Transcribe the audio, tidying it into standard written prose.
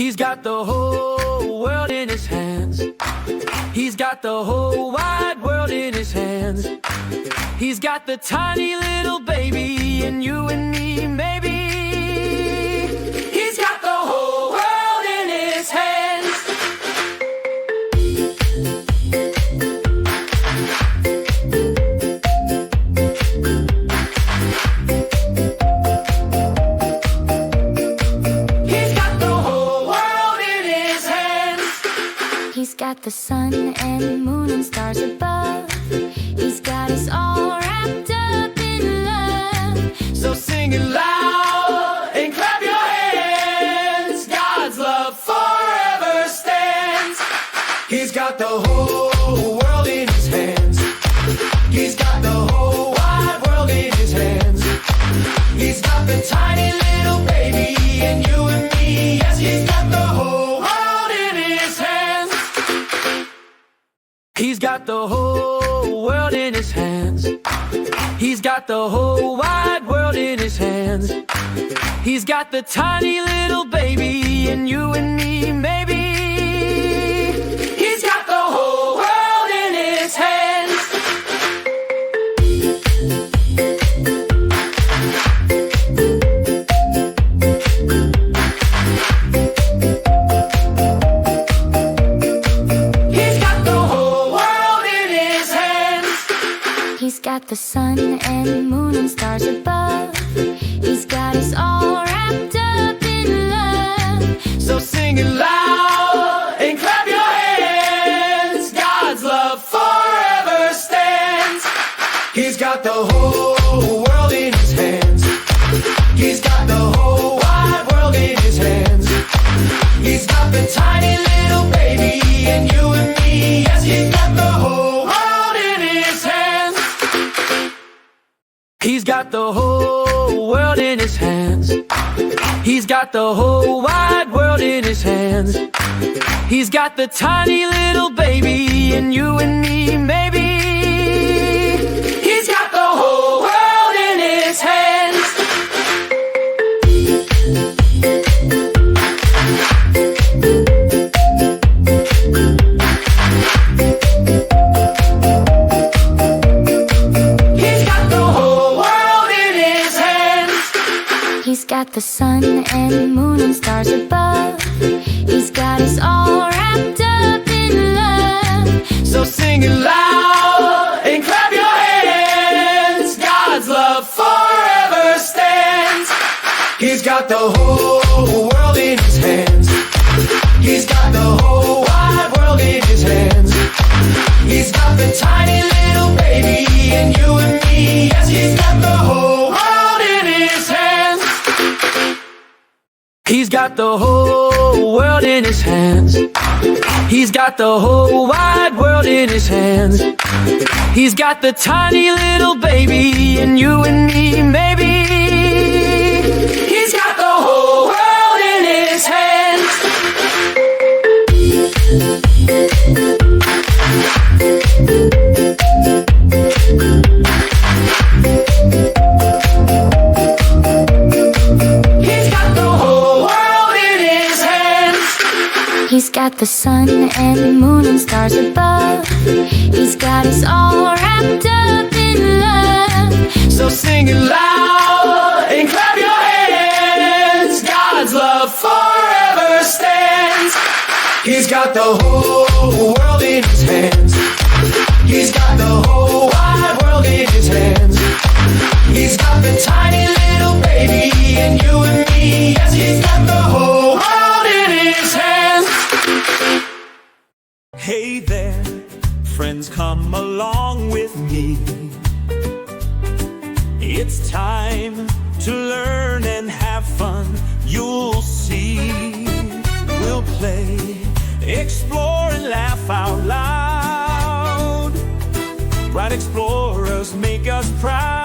He's got the whole world in his hands. He's got the whole wide world in his hands. He's got the tiny little baby and you and me, maybe. He's got the whole world in his hands. He's got the whole world in his hands. He's got the sun and moon and stars above. He's got us all wrapped up in love. So sing it loud and clap your hands. God's love forever stands. He's got the whole world in his hands. He's got the whole wide world in his hands. He's got the tiny little baby and you and me. Yes, he's got the whole world in his hands. He's got the whole world in his hands. He's got the whole wide world in his hands. He's got the tiny little baby and you and me, maybe. He's got the whole world in his hands. He's got the whole world in his hands. He's got the sun and moon and stars above. He's got us all wrapped up in love. So sing it loud and clap your hands. God's love forever stands. He's got the whole world in his hands. He's got the whole wide world in his hands. He's got the tiny little baby and you and me. Yes, he's got the whole world in his hands. He's got the whole world in his hands. He's got the whole wide world in his hands. He's got the tiny little baby and you and me, maybe. He's got the whole world in his hands. He's got the whole world in his hands. He's got the sun and moon and stars above. He's got us all wrapped up in love. So sing it loud and clap your hands. God's love forever stands. He's got the whole world in his hands. He's got the whole wide world in his hands. He's got the tiny little baby and you and me. Yes, he's got the whole world in his hands. He's got the whole world in his hands. He's got the whole wide world in his hands. He's got the tiny little baby and you and me, maybe. He's got the whole world in his hands. He's got the whole world in his hands. He's got the sun and moon and stars above. He's got us all wrapped up in love. So sing it loud and clap your hands. God's love forever stands. He's got the whole world in his hands. He's got the whole wide world in his hands. He's got the tiny little baby and you and me. Yes, he's got the whole world in his hands. Hey there, friends, come along with me. It's time to learn and have fun. You'll see. We'll play, explore, and laugh out loud. Bright explorers make us proud.